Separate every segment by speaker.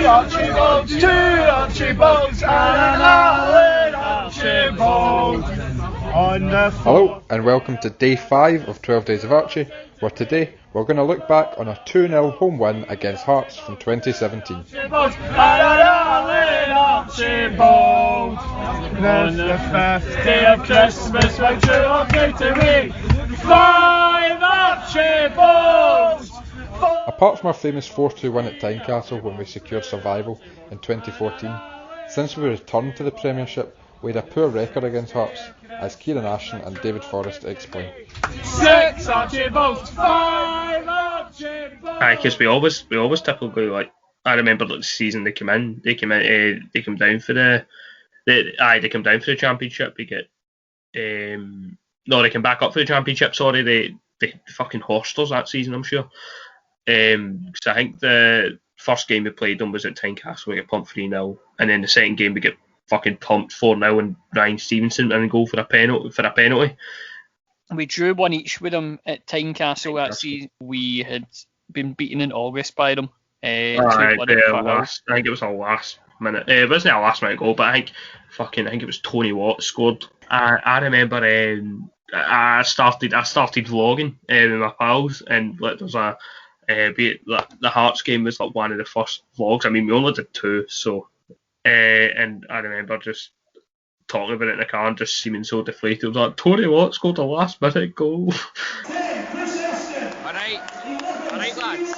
Speaker 1: Archibalds, 2 Archibalds, and an Alan Archibald.
Speaker 2: Hello and welcome to day 5 of 12 Days of Archie, where today we're going to look back on a 2-0 home win against Hearts from 2017.
Speaker 1: Archibalds, and an Alan Archibald. On the 5th day of Christmas, when true or catering, 5 Archibalds.
Speaker 2: Apart from our famous 4-2 win at Tynecastle when we secured survival in 2014, since we returned to the Premiership, we had a poor record against Hearts, as Kieran Ashton and David Forrest explain.
Speaker 1: 6 Archibalds, 5 Archibalds.
Speaker 3: Because we always typically, like, I remember the season they come down for they come down for the Championship. They get they come back up for the Championship. Sorry, they fucking horsed us that season, I'm sure. Because I think the first game we played them was at Tynecastle. We get pumped 3-0, and then the second game we get fucking pumped 4-0, and Ryan Stevenson and goal for a penalty.
Speaker 4: We drew one each with them at Tynecastle that season. We had been beaten in August by them.
Speaker 3: I think it was our last minute. It wasn't our last minute goal, but I think it was Tony Watt scored. I remember I started vlogging with my pals, and like there's a the Hearts game was like one of the first vlogs. I mean, we only did 2, so and I remember just talking about it in the car and just seeming so deflated. It was like, Tony Watt scored a last minute goal.
Speaker 5: Alright lads,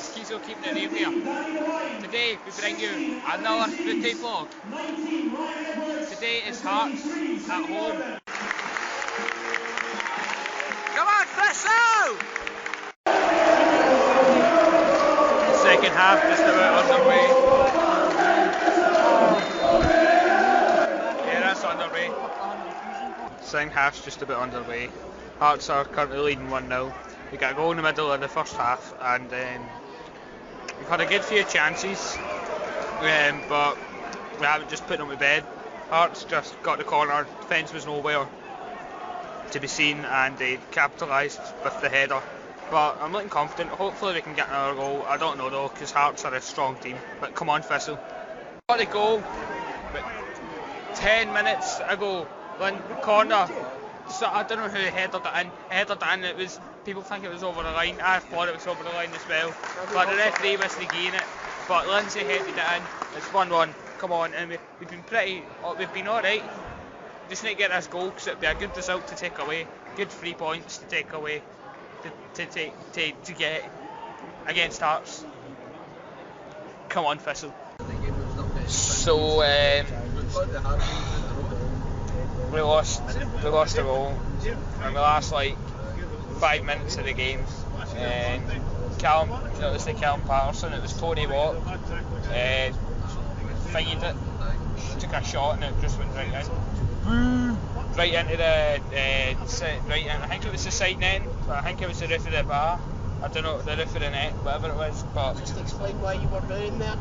Speaker 5: Thistle keeping it real here. Today we bring you another footy vlog. Today is Hearts at home. Come on, Thistle! Second half just about underway. Yeah, that's underway. Second half's just about underway. Hearts are currently leading 1-0. We got a goal in the middle of the first half, and we've had a good few chances, but we haven't just put them to bed. Hearts just got the corner, defence was nowhere to be seen, and they capitalised with the header. But I'm looking confident. Hopefully we can get another goal. I don't know though, because Hearts are a strong team. But come on, Thistle. Got the goal. But 10 minutes ago, when corner. So I don't know who headed it in. It was, people think it was over the line. I thought it was over the line as well. But the referee wasn't getting it. But Lindsay headed it in. It's 1-1. Come on, and we've been alright. Just need to get this goal, because it'd be a good result to take away. Good 3 points to take away. To get against Hearts. Come on, Thistle. So we lost the goal in the last 5 minutes of the game. Callum Patterson, it was Tony Watt, finged it, took a shot, and it just went right in. Right into the I think it was the side net. I think it was the roof of the bar. I don't know, the roof of the net, whatever it was. But
Speaker 6: just explain why you were doing there.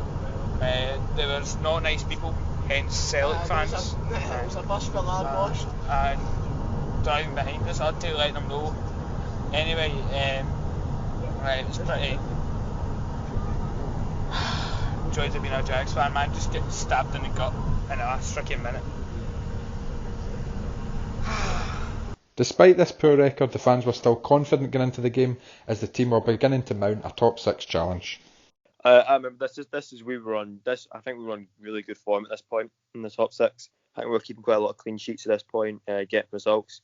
Speaker 5: There was not nice people, hence Celtic fans.
Speaker 6: It was a bus full of washed.
Speaker 5: And driving behind us, I had to let them know. Anyway, it was pretty. Joy to being a Jags fan, man. Just getting stabbed in the gut in the last freaking minute.
Speaker 2: Despite this poor record, the fans were still confident going into the game, as the team were beginning to mount a top 6 challenge.
Speaker 7: I remember this is we were on this. I think we were on really good form at this point in the top 6. I think we were keeping quite a lot of clean sheets at this point, getting results.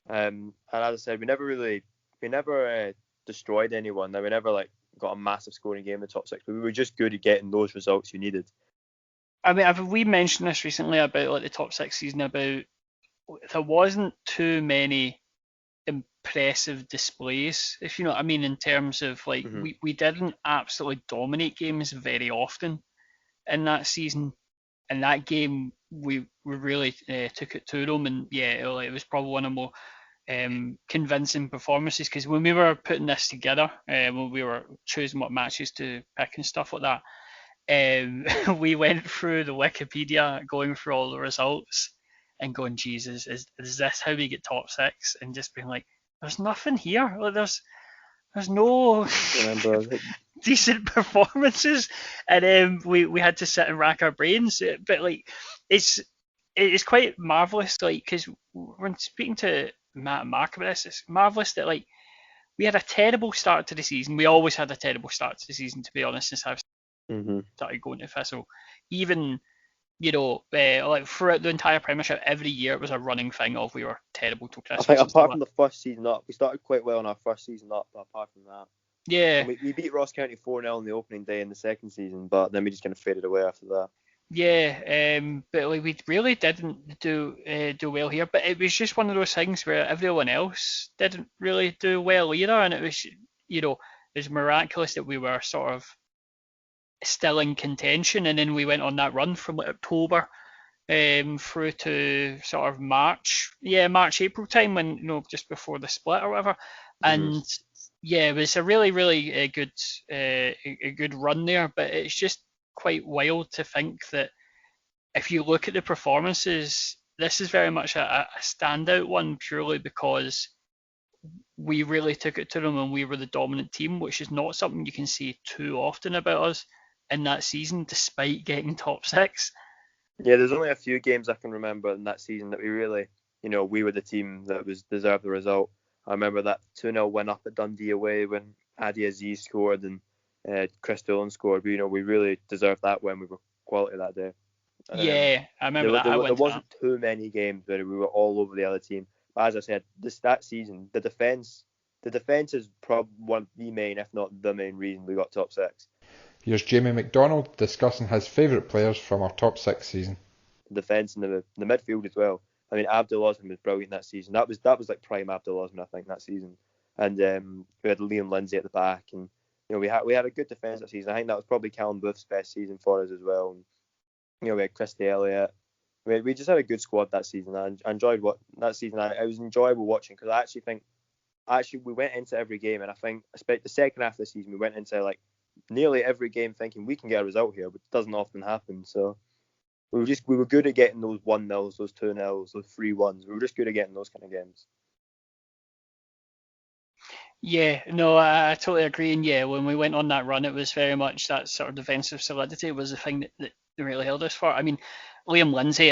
Speaker 7: And as I said, we never destroyed anyone. We never got a massive scoring game in the top 6. But we were just good at getting those results you needed.
Speaker 4: I mean, have we mentioned this recently about the top 6 season, about there wasn't too many impressive displays, if you know what I mean, in terms of we didn't absolutely dominate games very often in that season. In that game, we really took it to them, and it was probably one of the more convincing performances, because when we were putting this together, when we were choosing what matches to pick and stuff like that, we went through the Wikipedia, going through all the results and going, Jesus, is this how we get top 6? And just being like, there's nothing here. There's There's no
Speaker 7: Remember?
Speaker 4: decent performances, and we had to sit and rack our brains. But like, it's quite marvelous, like, because when speaking to Matt and Mark about this, it's marvelous that like we had a terrible start to the season. We always had a terrible start to the season, to be honest, since I've
Speaker 7: Hmm.
Speaker 4: started going to Thistle. Even like throughout the entire Premiership, every year it was a running thing of we were terrible till
Speaker 7: I
Speaker 4: Christmas.
Speaker 7: think
Speaker 4: and
Speaker 7: apart
Speaker 4: stuff
Speaker 7: from
Speaker 4: like
Speaker 7: the first season up, we started quite well in our first season up, but apart from that.
Speaker 4: that. Yeah,
Speaker 7: And we beat Ross County 4-0 on the opening day in the second season, but then we just kind of faded away after that.
Speaker 4: yeah, but like we really didn't do well here. But it was just one of those things where everyone else didn't really do well either, and it was it was miraculous that we were sort of still in contention, and then we went on that run from like October through to sort of March, April time, when just before the split or whatever. And yeah, it was a really, really a good run there. But it's just quite wild to think that if you look at the performances, this is very much a standout one purely because we really took it to them and we were the dominant team, which is not something you can say too often about us in that season, despite getting top six.
Speaker 7: Yeah, there's only a few games I can remember in that season that we really, we were the team that was deserved the result. I remember that 2-0 win up at Dundee away when Adi Aziz scored and Chris Doolan scored. We really deserved that win. We were quality that day.
Speaker 4: Yeah, I remember that.
Speaker 7: There wasn't too many games where we were all over the other team. But as I said, that season, the defence is probably one of the main, if not the main reason we got top six.
Speaker 2: Here's Jamie McDonald discussing his favourite players from our top six season.
Speaker 7: The defence and the midfield as well. I mean, Abdul Osman was brilliant that season. That was like prime Abdul Osman, I think, that season. And we had Liam Lindsay at the back, and we had a good defence that season. I think that was probably Callum Booth's best season for us as well. And we had Christy Elliott. We just had a good squad that season. I enjoyed that season. It was enjoyable watching because I actually think we went into every game, and I think especially the second half of the season we went into like nearly every game thinking we can get a result here, but it doesn't often happen. So we were good at getting those 1-0s, those 2-0s, those 3-1s. We were just good at getting those kind of games.
Speaker 4: Yeah, no, I totally agree. And yeah, when we went on that run, it was very much that sort of defensive solidity was the thing that really held us for. I mean, Liam Lindsay,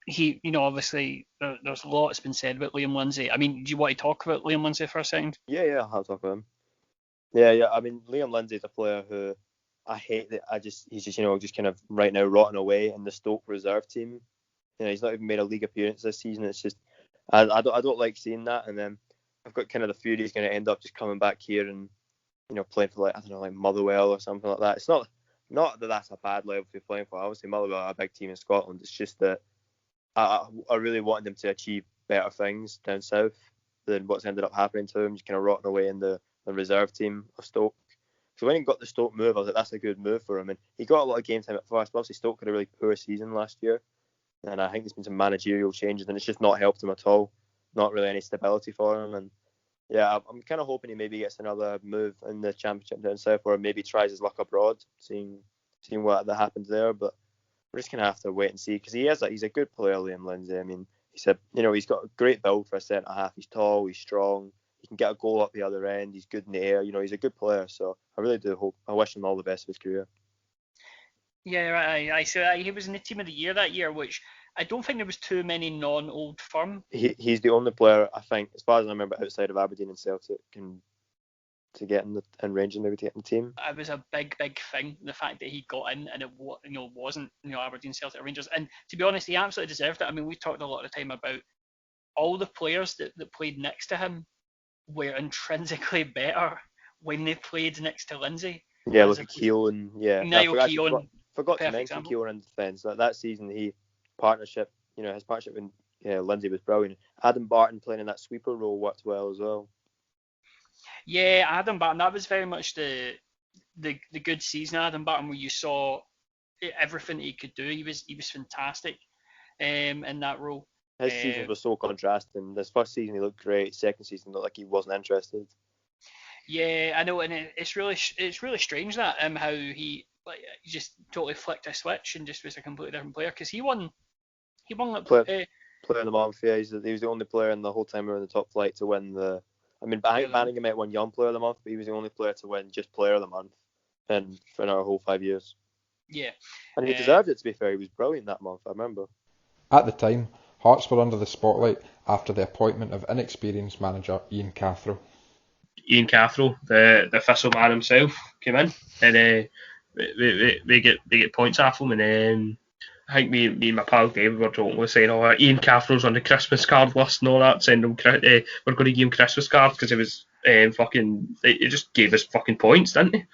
Speaker 4: he, obviously there's a lot that's been said about Liam Lindsay. I mean, do you want to talk about Liam Lindsay for a second?
Speaker 7: Yeah, I'll talk about him. Yeah. I mean, Liam Lindsay is a player who I hate that he's just just kind of right now rotting away in the Stoke reserve team. He's not even made a league appearance this season. It's just I don't like seeing that. And then I've got kind of the fear he's going to end up just coming back here and playing for like Motherwell or something like that. It's not that that's a bad level to be playing for. Obviously Motherwell are a big team in Scotland. It's just that I really wanted him to achieve better things down south than what's ended up happening to him. Just kind of rotting away in the reserve team of Stoke. So when he got the Stoke move, I was like, that's a good move for him. And he got a lot of game time at first, but obviously Stoke had a really poor season last year. And I think there's been some managerial changes, and it's just not helped him at all. Not really any stability for him. And yeah, I'm kind of hoping he maybe gets another move in the Championship down south, or maybe tries his luck abroad, seeing what that happens there. But we're just gonna have to wait and see, because he's a good player, Liam Lindsay. I mean, he's got a great build for a centre half. He's tall, he's strong. He can get a goal up the other end. He's good in the air. He's a good player. So I really do hope. I wish him all the best for his career.
Speaker 4: Yeah, right. So he was in the team of the year that year, which I don't think there was too many non-Old Firm.
Speaker 7: He's the only player, I think, as far as I remember, outside of Aberdeen and Celtic, to get in Rangers, maybe to get in the team.
Speaker 4: It was a big thing, the fact that he got in and it wasn't Aberdeen, Celtic, or Rangers. And to be honest, he absolutely deserved it. I mean, we talked a lot of the time about all the players that played next to him were intrinsically better when they played next to Lindsay.
Speaker 7: Yeah, look at Keown. Yeah,
Speaker 4: Niall Keown.
Speaker 7: Forgot to mention Keown in defence. That season, his partnership with Lindsay was brilliant. Adam Barton playing in that sweeper role worked well as well.
Speaker 4: Yeah, Adam Barton. That was very much the good season, Adam Barton, where you saw everything he could do. He was fantastic in that role.
Speaker 7: His seasons were so contrasting. This first season he looked great. Second season looked like he wasn't interested.
Speaker 4: Yeah, I know, and it's really strange that how he just totally flicked a switch and just was a completely different player, because he won
Speaker 7: player of the month. Yeah, he was the only player in the whole time we were in the top flight to win the I mean, Banningham might won Young Player of the Month, but he was the only player to win just Player of the Month in our whole 5 years.
Speaker 4: Yeah.
Speaker 7: And he deserved it, to be fair. He was brilliant that month, I remember.
Speaker 2: At the time, Hearts were under the spotlight after the appointment of inexperienced manager Ian Cathro.
Speaker 3: Ian Cathro, the Thistle man himself, came in, and we get points off him, and I think me and my pal David were talking, saying, "Oh, Ian Cathro's on the Christmas card list and all that. Send him, we're going to give him Christmas cards because it was He just gave us fucking points, didn't he?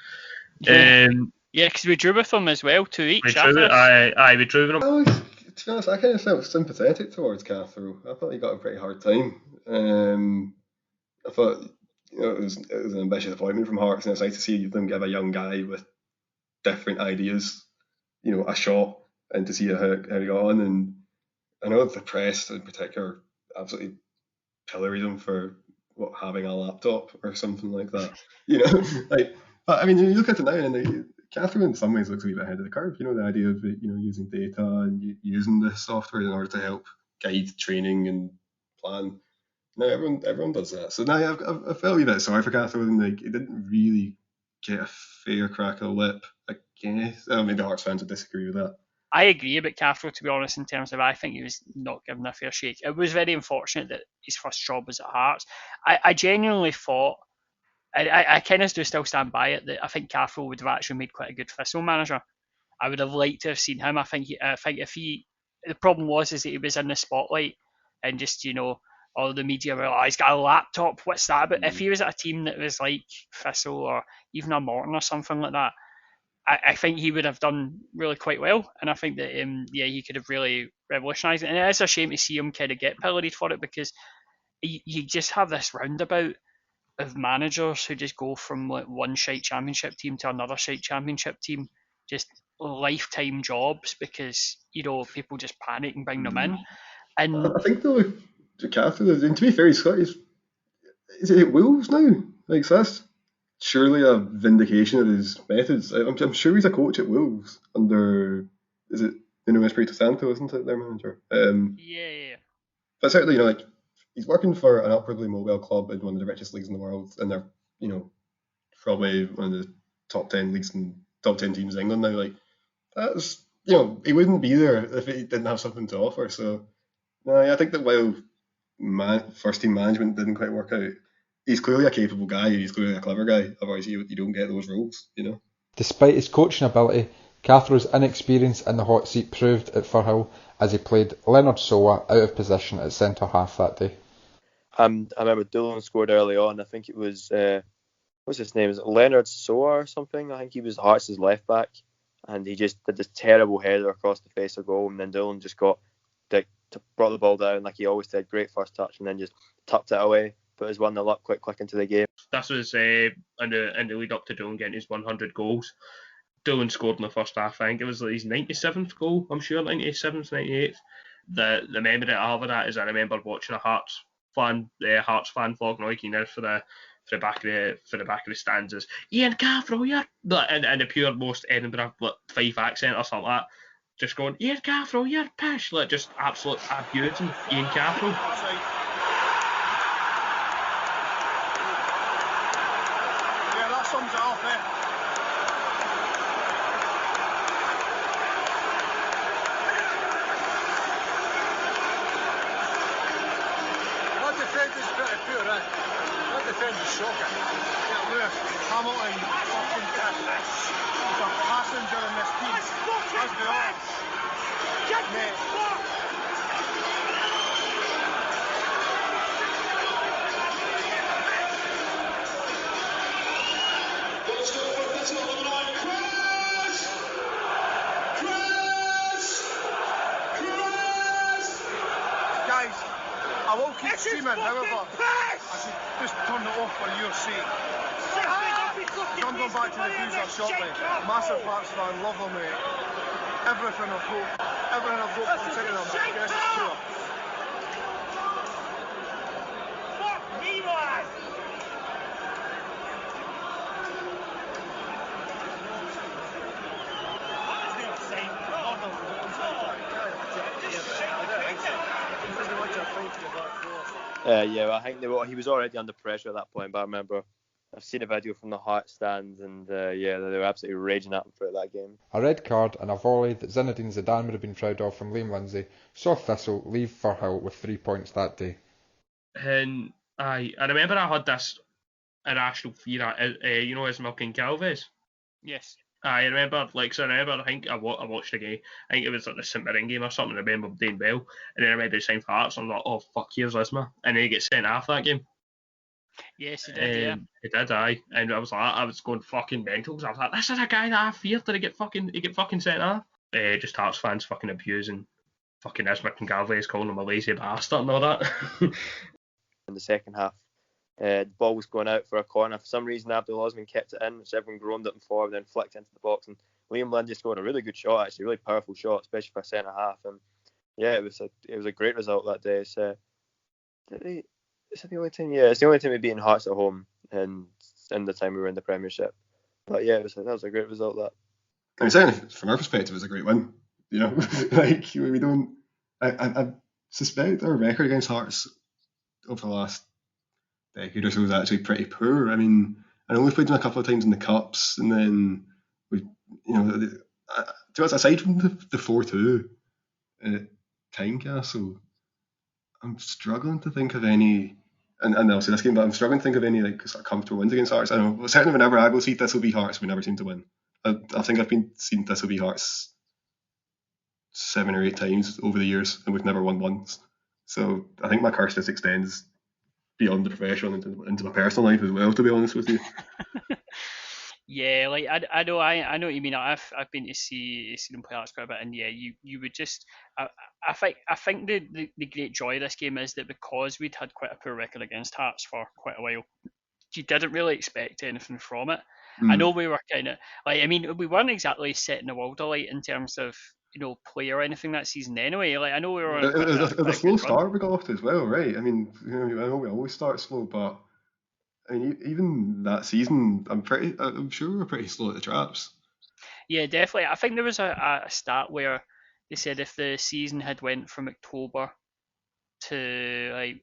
Speaker 4: Yeah, because we drew with them as well, 2 each.
Speaker 3: We drew with them.
Speaker 8: To be honest, I kind of felt sympathetic towards Cathro. I thought he got a pretty hard time. I thought it was an ambitious appointment from Hearts, and it's nice to see them give a young guy with different ideas, a shot, and to see how he got on. And I know the press in particular absolutely pilloried him for having a laptop or something like that. But I mean, you look at it now, and Cathro in some ways looks a wee bit ahead of the curve. The idea of using data and using the software in order to help guide training and plan. Now everyone does that. So now I felt a wee bit sorry for Cathro, and he didn't really get a fair crack of the whip. I guess maybe Hearts fans would disagree with that.
Speaker 4: I agree about Cathro, to be honest, in terms of I think he was not given a fair shake. It was very unfortunate that his first job was at Hearts. I genuinely thought, I kind of do still stand by it, that I think Cathro would have actually made quite a good Thistle manager. I would have liked to have seen him. I think if he, the problem was is that he was in the spotlight and just, all the media were like, he's got a laptop, what's that? But if he was at a team that was like Thistle or even a Morton or something like that, I think he would have done really quite well. And I think that, he could have really revolutionised it. And it is a shame to see him kind of get pilloried for it, because you just have this roundabout of managers who just go from like one shite championship team to another shite championship team, just lifetime jobs, because people just panic and bring them in. And
Speaker 8: I think though, Cathro, and to be fair, is it at Wolves now? So that's surely a vindication of his methods. I'm sure he's a coach at Wolves under, is it Espirito Santo, isn't it, their manager?
Speaker 4: Yeah.
Speaker 8: But certainly, he's working for an upwardly mobile club in one of the richest leagues in the world, and they're, probably one of the top 10 leagues and top 10 teams in England now. That's, he wouldn't be there if he didn't have something to offer. So, I think that while first team management didn't quite work out, he's clearly a capable guy. He's clearly a clever guy. Otherwise, you don't get those roles,
Speaker 2: Despite his coaching ability, Cathro's inexperience in the hot seat proved at Firhill as he played Leonard Sowa out of position at centre half that day.
Speaker 7: I remember Doolan scored early on. I think it was what's his name? Is it Leonard Sowa or something? I think he was Hearts' left back, and he just did this terrible header across the face of goal, and then Doolan just brought the ball down like he always did. Great first touch, and then just tucked it away. Put his 1-0 up quick into the game.
Speaker 3: This was in the lead up to Doolan getting his 100 goals. Doolan scored in the first half. I think it was his 97th goal. I'm sure 97th, 98th. The memory I have of that is I remember watching a Hearts fan vlog noising out for the back of the stands as Ian Cathro, yeah, in the pure most Edinburgh Fife accent or something like that. Just going, Ian Cathro, you're pish, just absolute abusing Ian Cathro.
Speaker 1: Sums it up, eh? That defence is pretty poor, eh? That defence is shocking. Yeah, Lewis, Hamilton, fucking piss. He's a passenger in this team. Let's be honest. Mate. I won't keep screaming, however, I should just turn it off for your sake. I'm going back to the Boozer shortly. Massive Hearts fan, love them, mate. Everything I've got for taking them. Guess it's true. Fuck me, lad!
Speaker 7: Yeah, well, I think he was already under pressure at that point, but I remember I've seen a video from the Hearts stand, and yeah, they were absolutely raging at him for that game.
Speaker 2: A red card and a volley that Zinedine Zidane would have been proud of from Liam Lindsay saw Thistle leave Firhill with 3 points that day.
Speaker 3: And I remember I had this irrational fear, you know, as Milking Calves.
Speaker 4: Yes.
Speaker 3: I remember, I think I watched a game. I think it was like the St Mirren game or something. I remember doing well, and then I remember he signed for Hearts. And I'm like, oh fuck, here's Lisma, and then he gets sent off that game.
Speaker 4: Yes, he did. Yeah.
Speaker 3: He did, aye. And I was going fucking mental because I was like, this is a guy that I feared that he get fucking sent off. Just Hearts fans fucking abusing fucking Ismac and Galvez, calling him a lazy bastard and all that.
Speaker 7: In the second half, the ball was going out for a corner. For some reason, Abdul Osman kept it in, which everyone groaned at him for, then flicked into the box. And Liam Lindsay scored a really good shot, actually, a really powerful shot, especially for centre half. And yeah, it was a great result that day. So, it's the only team. Yeah, it's the only team we beat in Hearts at home, and in the time we were in the Premiership. But yeah, that was a great result. That.
Speaker 8: I mean, certainly from our perspective, it's a great win. You know, like we don't. I suspect our record against Hearts over the last decade or so is actually pretty poor. I mean, I know we've played them a couple of times in the cups, and then we, you know, to us, aside from the 4-2 at Tynecastle, I'm struggling to think of any, and obviously this game, but I'm struggling to think of any like sort of comfortable wins against Hearts. I don't know. Certainly, whenever I go see Thistle v Hearts, we never seem to win. I think I've been seeing Thistle v Hearts 7 or 8 times over the years, and we've never won once. So I think my curse just extends beyond the professional into my personal life as well, to be honest with you.
Speaker 4: Yeah, like I know what you mean. I've been to see them play Hearts quite a bit, and yeah, you would just I think the great joy of this game is that because we'd had quite a poor record against Hearts for quite a while, you didn't really expect anything from it. I know we were kind of like, I mean, we weren't exactly setting the world alight in terms of, you know, play or anything that season anyway. Like I know we were on
Speaker 8: a slow start we got off to as well, right? I mean, you know, I know we always start slow, but I mean, even that season, I'm sure we were pretty slow at the traps.
Speaker 4: Yeah, definitely. I think there was a stat where they said if the season had went from October to like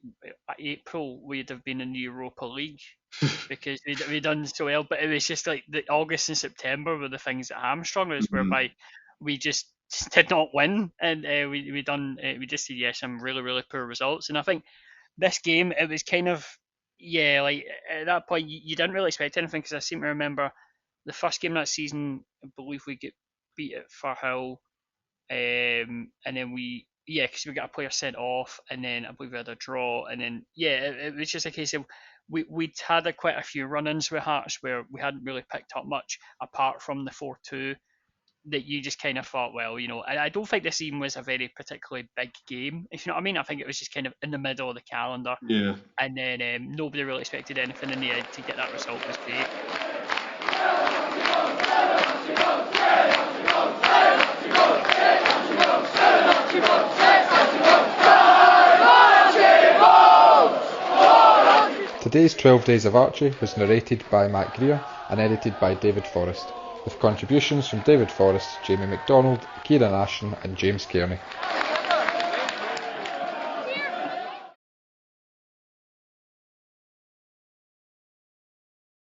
Speaker 4: April, we'd have been in the Europa League because we'd done so well. But it was just like the August and September were the things that hamstrung us, whereby we just did not win, and we just did some really poor results. And I think this game, it was kind of, yeah, like at that point you didn't really expect anything, because I seem to remember the first game that season, I believe we get beat at Firhill, and then because we got a player sent off, and then I believe we had a draw, and then it was just a case of we'd had quite a few run-ins with Hearts where we hadn't really picked up much apart from the 4-2, that you just kind of thought, well, you know, I don't think this even was a very particularly big game, if you know what I mean. I think it was just kind of in the middle of the calendar.
Speaker 8: Yeah.
Speaker 4: And then nobody really expected anything in the end. To get that result was great.
Speaker 2: Today's 12 Days of Archie was narrated by Matt Greer and edited by David Forrest, with contributions from David Forrest, Jamie MacDonald, Kieran Ashton and James Kearney.